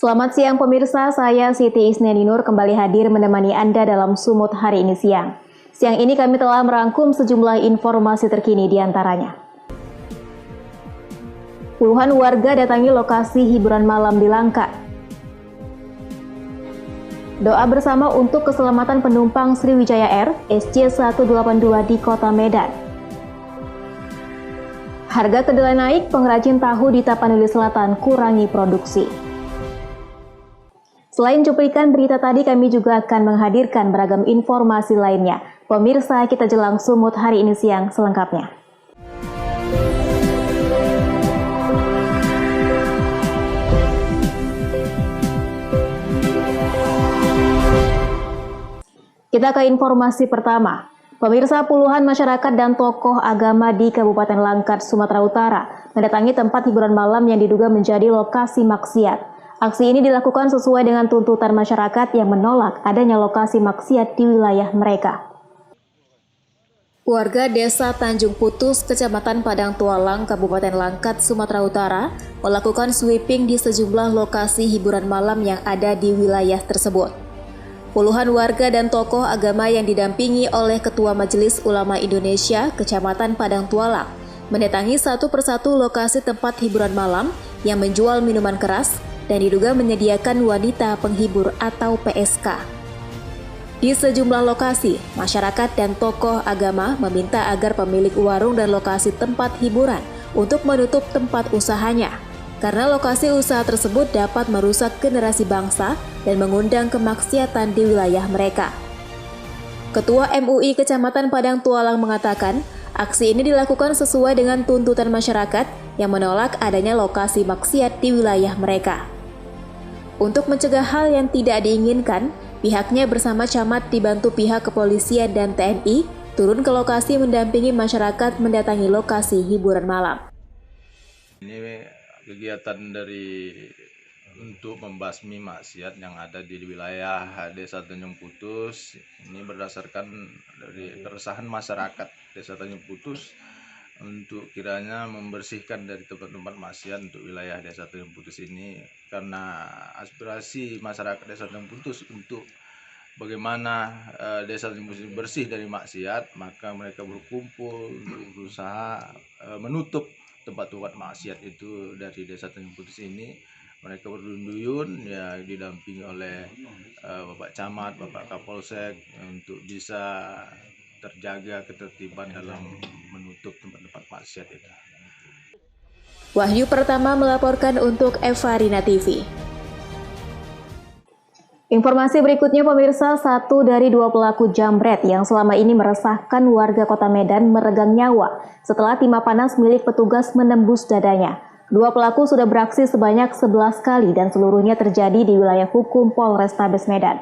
Selamat siang pemirsa, saya Siti Isnianinur kembali hadir menemani Anda dalam Sumut hari ini siang. Siang ini kami telah merangkum sejumlah informasi terkini di antaranya. Puluhan warga datangi lokasi hiburan malam di Langkat. Doa bersama untuk keselamatan penumpang Sriwijaya Air SJ182 di Kota Medan. Harga kedelai naik, pengrajin tahu di Tapanuli Selatan kurangi produksi. Selain cuplikan berita tadi, kami juga akan menghadirkan beragam informasi lainnya. Pemirsa, kita jelang Sumut hari ini siang selengkapnya. Kita ke informasi pertama. Pemirsa, puluhan masyarakat dan tokoh agama di Kabupaten Langkat, Sumatera Utara mendatangi tempat hiburan malam yang diduga menjadi lokasi maksiat. Aksi ini dilakukan sesuai dengan tuntutan masyarakat yang menolak adanya lokasi maksiat di wilayah mereka. Warga Desa Tanjung Putus, Kecamatan Padang Tualang, Kabupaten Langkat, Sumatera Utara, melakukan sweeping di sejumlah lokasi hiburan malam yang ada di wilayah tersebut. Puluhan warga dan tokoh agama yang didampingi oleh Ketua Majelis Ulama Indonesia, Kecamatan Padang Tualang, mendatangi satu persatu lokasi tempat hiburan malam yang menjual minuman keras dan diduga menyediakan wanita penghibur atau PSK. Di sejumlah lokasi, masyarakat dan tokoh agama meminta agar pemilik warung dan lokasi tempat hiburan untuk menutup tempat usahanya, karena lokasi usaha tersebut dapat merusak generasi bangsa dan mengundang kemaksiatan di wilayah mereka. Ketua MUI Kecamatan Padang Tualang mengatakan, aksi ini dilakukan sesuai dengan tuntutan masyarakat yang menolak adanya lokasi maksiat di wilayah mereka. Untuk mencegah hal yang tidak diinginkan, pihaknya bersama camat dibantu pihak kepolisian dan TNI turun ke lokasi mendampingi masyarakat mendatangi lokasi hiburan malam. Ini kegiatan untuk membasmi maksiat yang ada di wilayah Desa Tanjung Putus. Ini berdasarkan dari keresahan masyarakat Desa Tanjung Putus untuk kiranya membersihkan dari tempat-tempat maksiat untuk wilayah Desa Tanjung Putus ini, karena aspirasi masyarakat Desa Tanjung Putus untuk bagaimana Desa Tanjung Putus bersih dari maksiat, maka mereka berkumpul untuk berusaha menutup tempat-tempat maksiat itu dari Desa Tanjung Putus ini. Mereka berduyun ya didampingi oleh Bapak Camat, Bapak Kapolsek untuk bisa terjaga ketertiban dalam menutup tempat-tempat maksiat itu. Wahyu Pertama melaporkan untuk Evarina TV. Informasi berikutnya pemirsa, satu dari dua pelaku jambret yang selama ini meresahkan warga Kota Medan meregang nyawa setelah timah panas milik petugas menembus dadanya. Dua pelaku sudah beraksi sebanyak 11 kali dan seluruhnya terjadi di wilayah hukum Polrestabes Medan.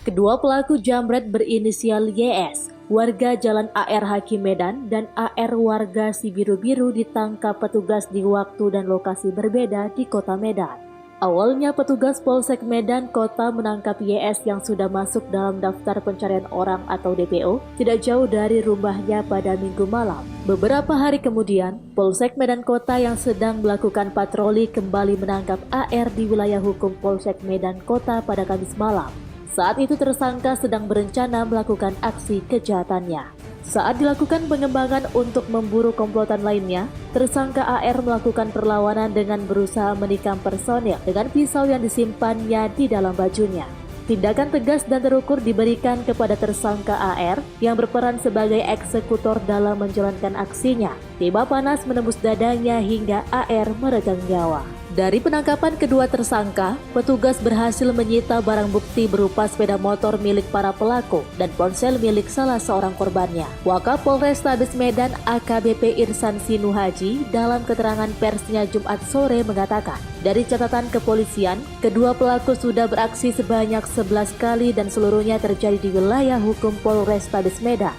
Kedua pelaku jambret berinisial YS, warga Jalan AR Hakim Medan, dan AR warga Sibiru-Biru ditangkap petugas di waktu dan lokasi berbeda di Kota Medan. Awalnya petugas Polsek Medan Kota menangkap YS yang sudah masuk dalam daftar pencarian orang atau DPO tidak jauh dari rumahnya pada Minggu malam. Beberapa hari kemudian, Polsek Medan Kota yang sedang melakukan patroli kembali menangkap AR di wilayah hukum Polsek Medan Kota pada Kamis malam. Saat itu tersangka sedang berencana melakukan aksi kejahatannya. Saat dilakukan pengembangan untuk memburu komplotan lainnya, tersangka AR melakukan perlawanan dengan berusaha menikam personil dengan pisau yang disimpannya di dalam bajunya. Tindakan tegas dan terukur diberikan kepada tersangka AR yang berperan sebagai eksekutor dalam menjalankan aksinya. Timah panas menembus dadanya hingga AR meregang nyawa. Dari penangkapan kedua tersangka, petugas berhasil menyita barang bukti berupa sepeda motor milik para pelaku dan ponsel milik salah seorang korbannya. Wakapolres Polrestabes Medan AKBP Irsan Sinuhaji dalam keterangan persnya Jumat sore mengatakan, dari catatan kepolisian, kedua pelaku sudah beraksi sebanyak 11 kali dan seluruhnya terjadi di wilayah hukum Polrestabes Medan.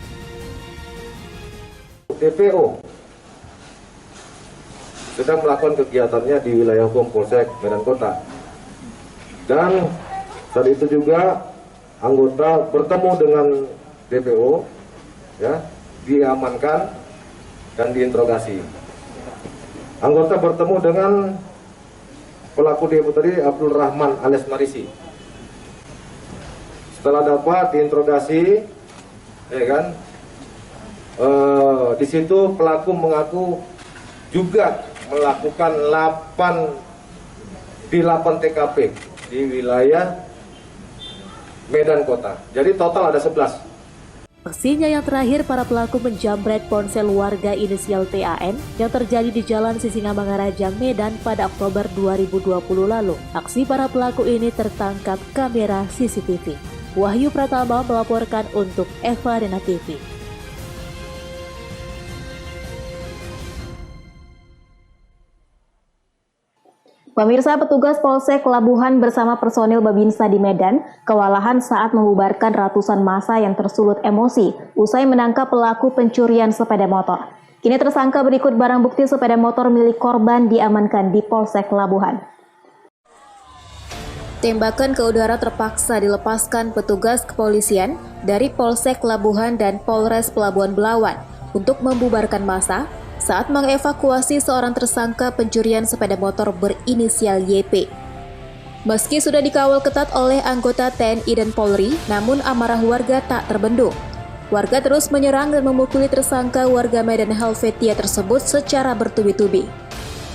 DPO sedang melakukan kegiatannya di wilayah hukum Polsek Medan Kota, dan saat itu juga anggota bertemu dengan DPO, ya, diamankan dan diinterogasi. Anggota bertemu dengan pelaku demo tadi Abdul Rahman alias Marisi. Setelah dapat diinterogasi, ya kan, di situ pelaku mengaku juga melakukan 8 TKP di wilayah Medan Kota. Jadi total ada 11. Aksinya yang terakhir, para pelaku menjamret ponsel warga inisial TAN yang terjadi di Jalan Sisingamangaraja, Medan pada Oktober 2020 lalu. Aksi para pelaku ini tertangkap kamera CCTV. Wahyu Pratama melaporkan untuk Eva Arena TV. Pemirsa, petugas Polsek Labuhan bersama personil Babinsa di Medan kewalahan saat membubarkan ratusan massa yang tersulut emosi usai menangkap pelaku pencurian sepeda motor. Kini tersangka berikut barang bukti sepeda motor milik korban diamankan di Polsek Labuhan. Tembakan ke udara terpaksa dilepaskan petugas kepolisian dari Polsek Labuhan dan Polres Pelabuhan Belawan untuk membubarkan massa saat mengevakuasi seorang tersangka pencurian sepeda motor berinisial YP. Meski sudah dikawal ketat oleh anggota TNI dan Polri, namun amarah warga tak terbendung. Warga terus menyerang dan memukuli tersangka warga Medan Helvetia tersebut secara bertubi-tubi.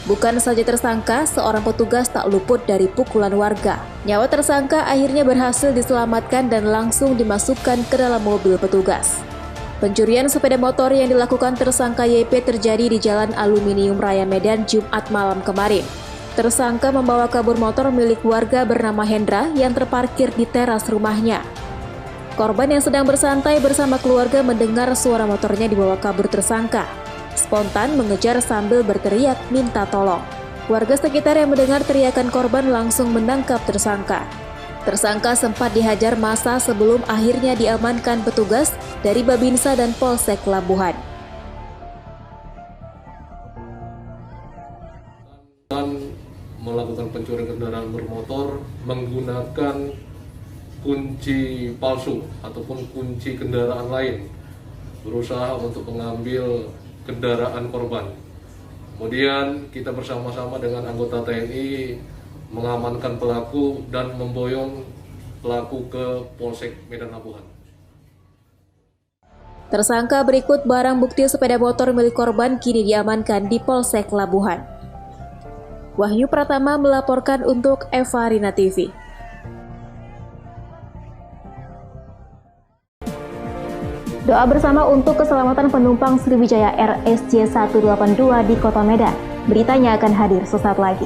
Bukan saja tersangka, seorang petugas tak luput dari pukulan warga. Nyawa tersangka akhirnya berhasil diselamatkan dan langsung dimasukkan ke dalam mobil petugas. Pencurian sepeda motor yang dilakukan tersangka YP terjadi di Jalan Aluminium Raya Medan Jumat malam kemarin. Tersangka membawa kabur motor milik warga bernama Hendra yang terparkir di teras rumahnya. Korban yang sedang bersantai bersama keluarga mendengar suara motornya dibawa kabur tersangka. Spontan mengejar sambil berteriak minta tolong. Warga sekitar yang mendengar teriakan korban langsung menangkap tersangka. Tersangka sempat dihajar massa sebelum akhirnya diamankan petugas dari Babinsa dan Polsek Labuhan. Dan melakukan pencurian kendaraan bermotor menggunakan kunci palsu ataupun kunci kendaraan lain, berusaha untuk mengambil kendaraan korban. Kemudian kita bersama-sama dengan anggota TNI mengamankan pelaku dan memboyong pelaku ke Polsek Medan Labuhan. Tersangka berikut barang bukti sepeda motor milik korban kini diamankan di Polsek Labuhan. Wahyu Pratama melaporkan untuk Eva Arena TV. Doa bersama untuk keselamatan penumpang Sriwijaya Air SJ182 di Kota Medan. Beritanya akan hadir sesaat lagi.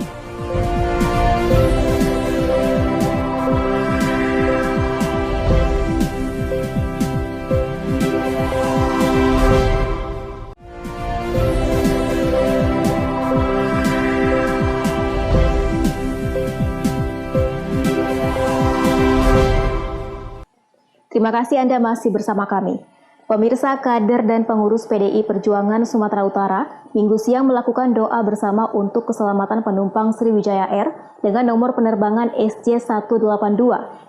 Terima kasih Anda masih bersama kami. Pemirsa, kader dan pengurus PDI Perjuangan Sumatera Utara Minggu siang melakukan doa bersama untuk keselamatan penumpang Sriwijaya Air dengan nomor penerbangan SJ182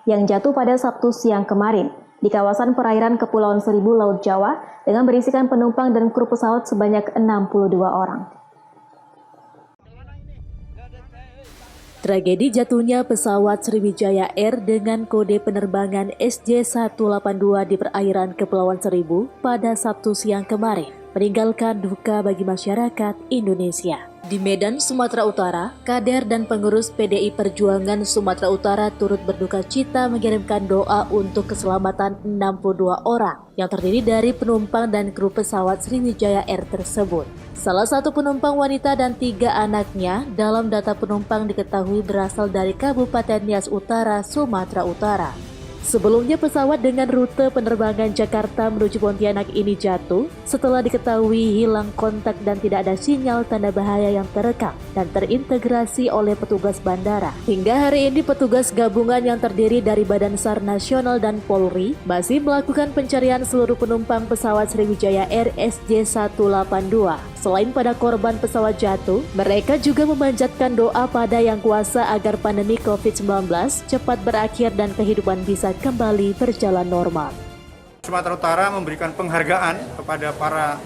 yang jatuh pada Sabtu siang kemarin di kawasan perairan Kepulauan Seribu, Laut Jawa dengan berisikan penumpang dan kru pesawat sebanyak 62 orang. Tragedi jatuhnya pesawat Sriwijaya Air dengan kode penerbangan SJ182 di perairan Kepulauan Seribu pada Sabtu siang kemarin meninggalkan duka bagi masyarakat Indonesia. Di Medan, Sumatera Utara, kader dan pengurus PDI Perjuangan Sumatera Utara turut berduka cita mengirimkan doa untuk keselamatan 62 orang yang terdiri dari penumpang dan kru pesawat Sriwijaya Air tersebut. Salah satu penumpang wanita dan 3 anaknya dalam data penumpang diketahui berasal dari Kabupaten Nias Utara, Sumatera Utara. Sebelumnya pesawat dengan rute penerbangan Jakarta menuju Pontianak ini jatuh setelah diketahui hilang kontak dan tidak ada sinyal tanda bahaya yang terekam dan terintegrasi oleh petugas bandara. Hingga hari ini petugas gabungan yang terdiri dari Badan SAR Nasional dan Polri masih melakukan pencarian seluruh penumpang pesawat Sriwijaya Air SJ182. Selain pada korban pesawat jatuh, mereka juga memanjatkan doa pada Yang Kuasa agar pandemi COVID-19 cepat berakhir dan kehidupan bisa kembali berjalan normal. Sumatera Utara memberikan penghargaan kepada para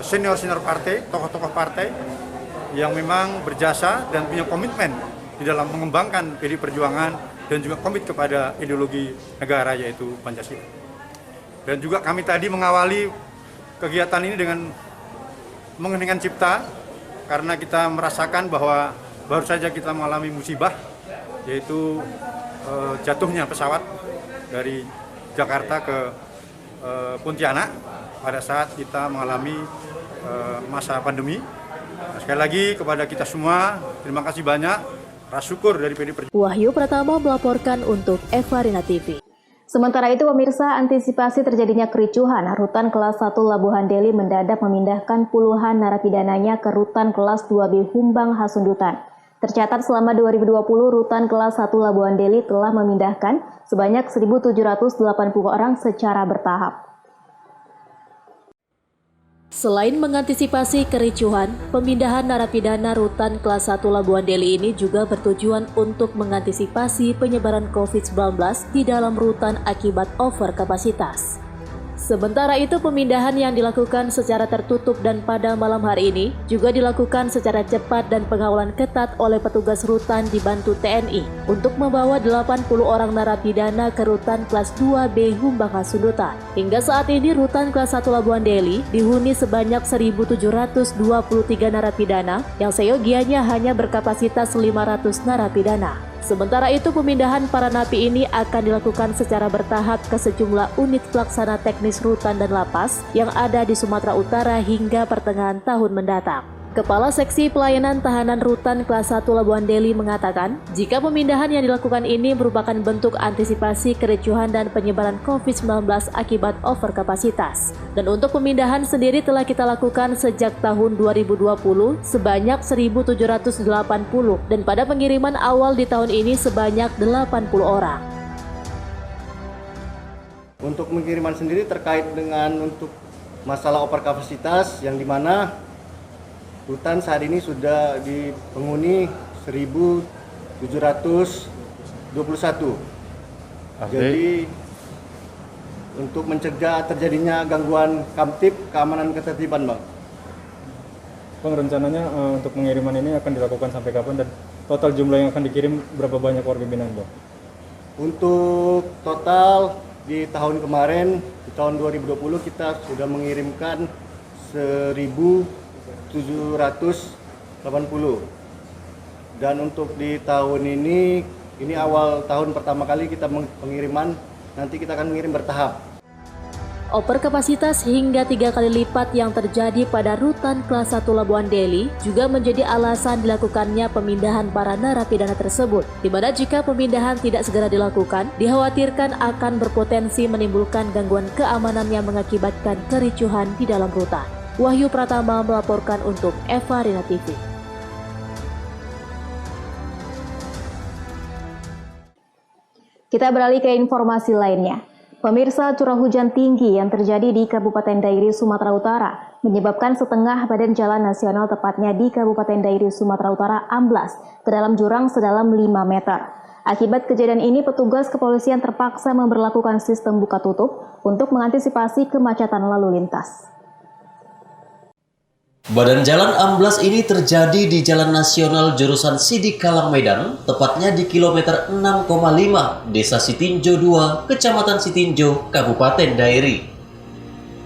senior partai, tokoh-tokoh partai yang memang berjasa dan punya komitmen di dalam mengembangkan PDI Perjuangan dan juga komit kepada ideologi negara yaitu Pancasila. Dan juga kami tadi mengawali kegiatan ini dengan mengheningkan cipta karena kita merasakan bahwa baru saja kita mengalami musibah, yaitu jatuhnya pesawat dari Jakarta ke Pontianak pada saat kita mengalami masa pandemi. Nah, sekali lagi kepada kita semua, terima kasih banyak. Rasa syukur dari PDI Perjuangan. Wahyu Pratama melaporkan untuk Evarina TV. Sementara itu, pemirsa, antisipasi terjadinya kericuhan, Rutan Kelas 1 Labuhan Deli mendadak memindahkan puluhan narapidananya ke Rutan Kelas 2B Humbang Hasundutan. Tercatat selama 2020, Rutan Kelas 1 Labuhan Deli telah memindahkan sebanyak 1.780 orang secara bertahap. Selain mengantisipasi kericuhan, pemindahan narapidana Rutan Kelas 1 Labuhan Deli ini juga bertujuan untuk mengantisipasi penyebaran COVID-19 di dalam rutan akibat over kapasitas. Sementara itu, pemindahan yang dilakukan secara tertutup dan pada malam hari ini juga dilakukan secara cepat dan pengawalan ketat oleh petugas rutan dibantu TNI untuk membawa 80 orang narapidana ke Rutan Kelas 2B Humbang Hasundutan. Hingga saat ini, Rutan Kelas 1 Labuhan Deli dihuni sebanyak 1.723 narapidana yang seyogianya hanya berkapasitas 500 narapidana. Sementara itu, pemindahan para napi ini akan dilakukan secara bertahap ke sejumlah unit pelaksana teknis rutan dan lapas yang ada di Sumatera Utara hingga pertengahan tahun mendatang. Kepala Seksi Pelayanan Tahanan Rutan Kelas 1 Labuhan Deli mengatakan, jika pemindahan yang dilakukan ini merupakan bentuk antisipasi kericuhan dan penyebaran COVID-19 akibat overkapasitas. Dan untuk pemindahan sendiri telah kita lakukan sejak tahun 2020 sebanyak 1.780 dan pada pengiriman awal di tahun ini sebanyak 80 orang. Untuk pengiriman sendiri terkait dengan untuk masalah overkapasitas yang dimana Rutan saat ini sudah dipenghuni 1.721. Jadi untuk mencegah terjadinya gangguan kamtip, keamanan ketertiban, Bang. Bang, rencananya untuk pengiriman ini akan dilakukan sampai kapan dan total jumlah yang akan dikirim berapa banyak warga binaan, Bang? Untuk total di tahun kemarin, di tahun 2020 kita sudah mengirimkan 1.780 dan untuk di tahun ini awal tahun pertama kali kita pengiriman, nanti kita akan mengirim bertahap. Overkapasitas hingga 3 kali lipat yang terjadi pada Rutan Kelas 1 Labuhan Deli juga menjadi alasan dilakukannya pemindahan para narapidana tersebut, di mana jika pemindahan tidak segera dilakukan, dikhawatirkan akan berpotensi menimbulkan gangguan keamanan yang mengakibatkan kericuhan di dalam rutan. Wahyu Pratama melaporkan untuk Evarina TV. Kita beralih ke informasi lainnya. Pemirsa, curah hujan tinggi yang terjadi di Kabupaten Dairi, Sumatera Utara menyebabkan setengah badan jalan nasional tepatnya di Kabupaten Dairi, Sumatera Utara amblas ke dalam jurang sedalam 5 meter. Akibat kejadian ini, petugas kepolisian terpaksa memberlakukan sistem buka tutup untuk mengantisipasi kemacetan lalu lintas. Badan jalan amblas ini terjadi di Jalan Nasional jurusan Sidik Kalang Medan, tepatnya di kilometer 6,5 Desa Sitinjo 2, Kecamatan Sitinjo, Kabupaten Dairi.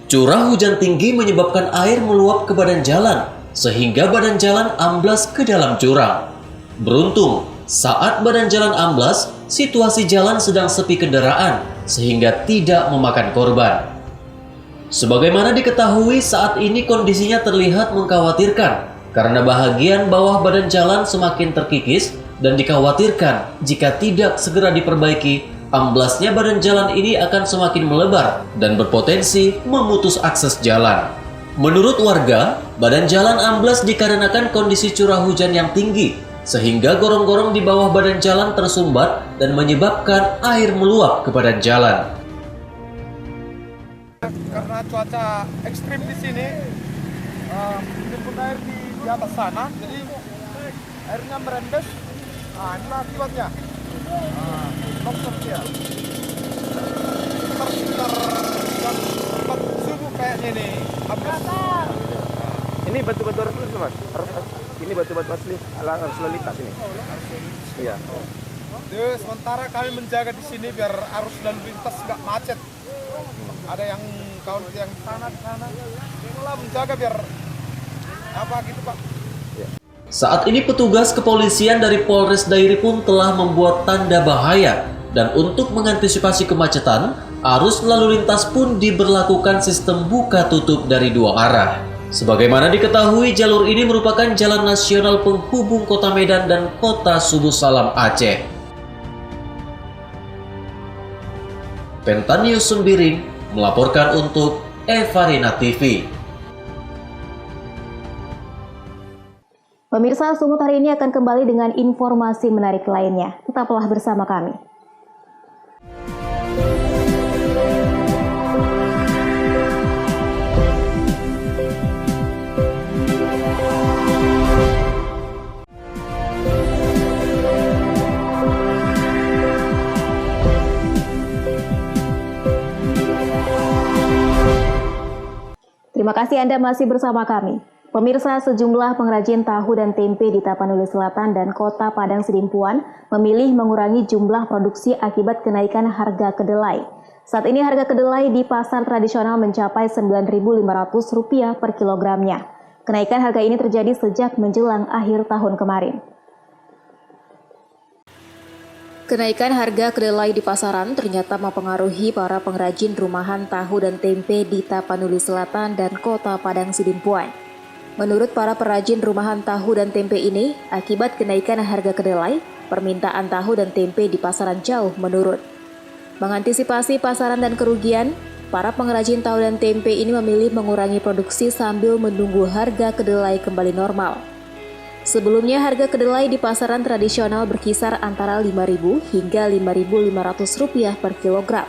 Curah hujan tinggi menyebabkan air meluap ke badan jalan, sehingga badan jalan amblas ke dalam jurang. Beruntung, saat badan jalan amblas, situasi jalan sedang sepi kendaraan, sehingga tidak memakan korban. Sebagaimana diketahui, saat ini kondisinya terlihat mengkhawatirkan karena bahagian bawah badan jalan semakin terkikis dan dikhawatirkan jika tidak segera diperbaiki, amblasnya badan jalan ini akan semakin melebar dan berpotensi memutus akses jalan. Menurut warga, badan jalan amblas dikarenakan kondisi curah hujan yang tinggi, sehingga gorong-gorong di bawah badan jalan tersumbat dan menyebabkan air meluap ke badan jalan. Karena cuaca ekstrim di sini, menimbun air di atas sana, jadi airnya merembes. Nah, inilah akibatnya. Longsor dia. Sekitar jam 4 subuh kayaknya ini. Ini betul-betul harus, Mas? Ini batu-batu asli arus lalu lintas ini. Iya. Sementara kami menjaga di sini biar arus lalu lintas nggak macet. Ada yang kawan yang sana, itulah menjaga biar apa gitu Pak. Saat ini petugas kepolisian dari Polres Dairi pun telah membuat tanda bahaya, dan untuk mengantisipasi kemacetan, arus lalu lintas pun diberlakukan sistem buka tutup dari 2 arah. Sebagaimana diketahui, jalur ini merupakan jalan nasional penghubung Kota Medan dan Kota Subu Salam Aceh. Pentanius Sembiring melaporkan untuk Evarina TV. Pemirsa, Sumut hari ini akan kembali dengan informasi menarik lainnya. Tetaplah bersama kami. Terima kasih Anda masih bersama kami. Pemirsa, sejumlah pengrajin tahu dan tempe di Tapanuli Selatan dan Kota Padang Sidimpuan memilih mengurangi jumlah produksi akibat kenaikan harga kedelai. Saat ini harga kedelai di pasar tradisional mencapai Rp9.500 per kilogramnya. Kenaikan harga ini terjadi sejak menjelang akhir tahun kemarin. Kenaikan harga kedelai di pasaran ternyata mempengaruhi para pengrajin rumahan tahu dan tempe di Tapanuli Selatan dan Kota Padang Sidimpuan. Menurut para perajin rumahan tahu dan tempe ini, akibat kenaikan harga kedelai, permintaan tahu dan tempe di pasaran jauh menurun. Mengantisipasi pasaran dan kerugian, para pengrajin tahu dan tempe ini memilih mengurangi produksi sambil menunggu harga kedelai kembali normal. Sebelumnya harga kedelai di pasaran tradisional berkisar antara Rp5.000 hingga Rp5.500 per kilogram.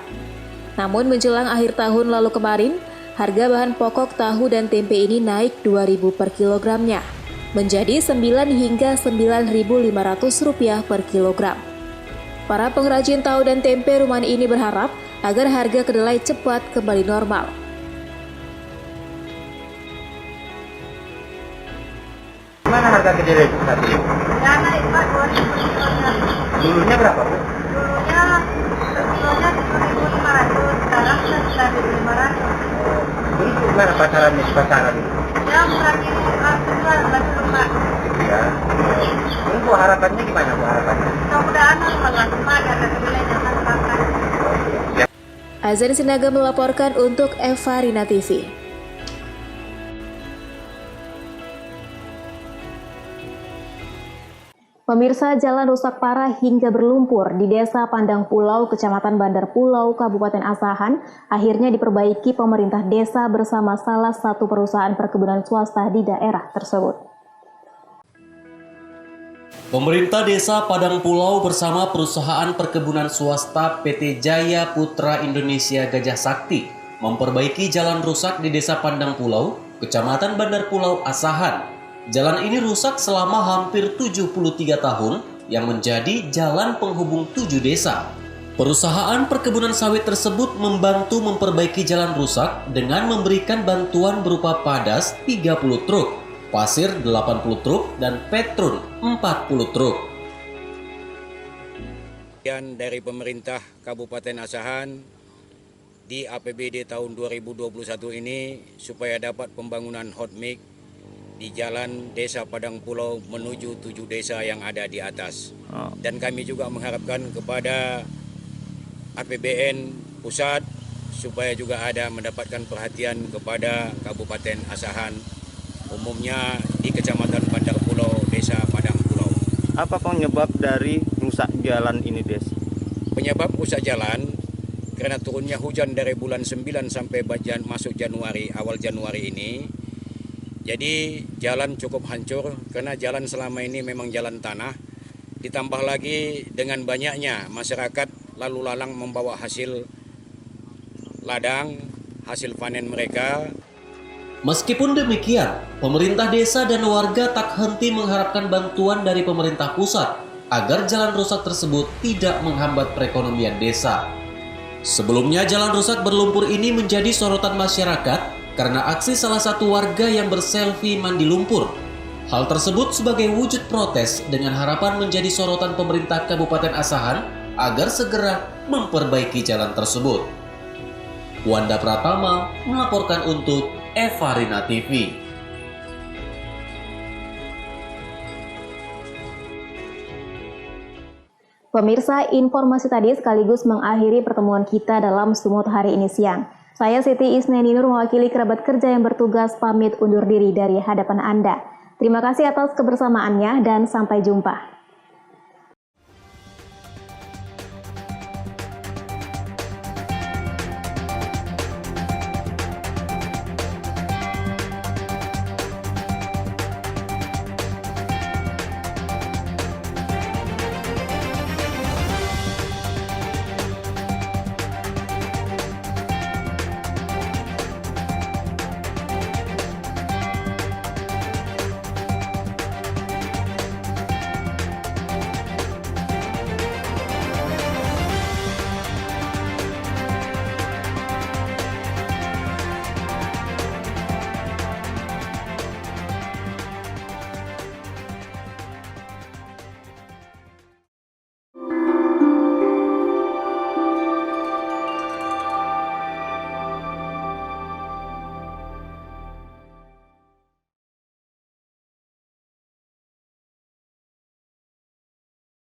Namun menjelang akhir tahun lalu kemarin, harga bahan pokok tahu dan tempe ini naik Rp2.000 per kilogramnya, menjadi Rp9 hingga Rp9.500 per kilogram. Para pengrajin tahu dan tempe rumahan ini berharap agar harga kedelai cepat kembali normal. Mana harga kedelai saat ini? Ya naik Pak, 2.000 kilonya. Dulunya berapa Bu? Dulunya kilonya 7.500, sekarang sudah 9.500. Terus gimana pasarannya di pasaran? Ya berarti jual betul Pak. Ya. Terus Bu harapannya gimana Bu harapannya? Mudah-mudahan malah ada kedelai jangan makan. Azan Sinaga melaporkan untuk Evarina TV. Pemirsa, jalan rusak parah hingga berlumpur di Desa Pandang Pulau, Kecamatan Bandar Pulau, Kabupaten Asahan, akhirnya diperbaiki pemerintah desa bersama salah satu perusahaan perkebunan swasta di daerah tersebut. Pemerintah Desa Padang Pulau bersama perusahaan perkebunan swasta PT Jaya Putra Indonesia Gajah Sakti memperbaiki jalan rusak di Desa Pandang Pulau, Kecamatan Bandar Pulau, Asahan. Jalan ini rusak selama hampir 73 tahun yang menjadi jalan penghubung 7 desa. Perusahaan perkebunan sawit tersebut membantu memperbaiki jalan rusak dengan memberikan bantuan berupa padas 30 truk, pasir 80 truk, dan petrun 40 truk. Dan dari pemerintah Kabupaten Asahan di APBD tahun 2021 ini supaya dapat pembangunan hot mix di jalan Desa Padang Pulau menuju 7 desa yang ada di atas. Dan kami juga mengharapkan kepada APBN pusat supaya juga ada mendapatkan perhatian kepada Kabupaten Asahan, umumnya di Kecamatan Bandar Pulau, Desa Padang Pulau. Apa penyebab dari rusak jalan ini, Des? Penyebab rusak jalan karena turunnya hujan dari bulan 9 sampai masuk Januari, awal Januari ini. Jadi jalan cukup hancur karena jalan selama ini memang jalan tanah. Ditambah lagi dengan banyaknya masyarakat lalu lalang membawa hasil ladang, hasil panen mereka. Meskipun demikian, pemerintah desa dan warga tak henti mengharapkan bantuan dari pemerintah pusat agar jalan rusak tersebut tidak menghambat perekonomian desa. Sebelumnya jalan rusak berlumpur ini menjadi sorotan masyarakat karena aksi salah satu warga yang berselfie mandi lumpur. Hal tersebut sebagai wujud protes dengan harapan menjadi sorotan pemerintah Kabupaten Asahan agar segera memperbaiki jalan tersebut. Wanda Pratama melaporkan untuk Evarina TV. Pemirsa, informasi tadi sekaligus mengakhiri pertemuan kita dalam Sumut hari ini siang. Saya Siti Isneni Nur mewakili kerabat kerja yang bertugas pamit undur diri dari hadapan Anda. Terima kasih atas kebersamaannya dan sampai jumpa.